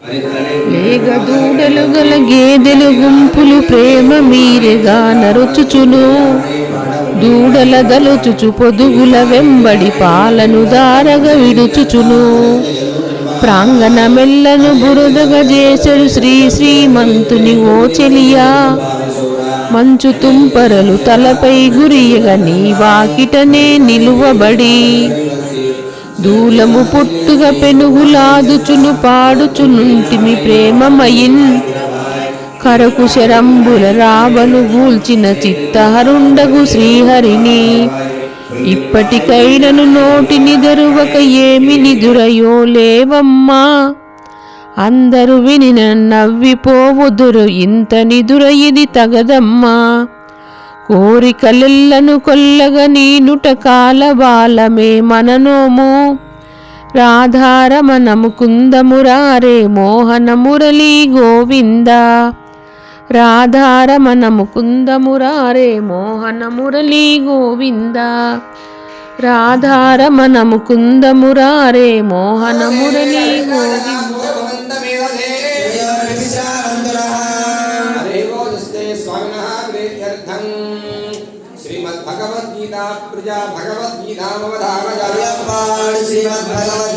లేగ దూడలు గల గేదెలు గుంపులు ప్రేమ మీరెగా నరుచుచును. దూడల దలుచుచు పొదుగుల వెంబడి పాలను దారగ విడుచుచును. ప్రాంగణ మెల్లను బురదగ చేసెడు శ్రీమంతుని ఓ చెలియా. మంచు తుంపరలు తలపై గురియగ నీ వాకిటనే నిలువబడి. దూలము పుట్టుగ పెనుగులాదుచును పాడుచునుంటిమి ప్రేమమయిన్. కరకుశరంబుల రావను గూల్చిన చిత్తహరుండగు శ్రీహరిని. ఇప్పటికైనను నోటిని దరువక ఏమి నిదురయో లేవమ్మా. అందరు వినిన నవ్విపోవుదురు ఇంత నిదుర ఇది తగదమ్మా. కోరికలెల్లను కొల్లగ నీనుట కాలబాలమే మననోము. రాధారమణ ముకుందమురారే మోహన మురళీ గోవింద. రాధారమణ ముకుందమురారే మోహన మురళీ గోవింద. రాధారమణ ముకుందమురారే మోహన మురళీ గోవింద. श्रीमद्भगवद्गीता प्रजा भगवद्गीता श्रीमद्भगवद्गीता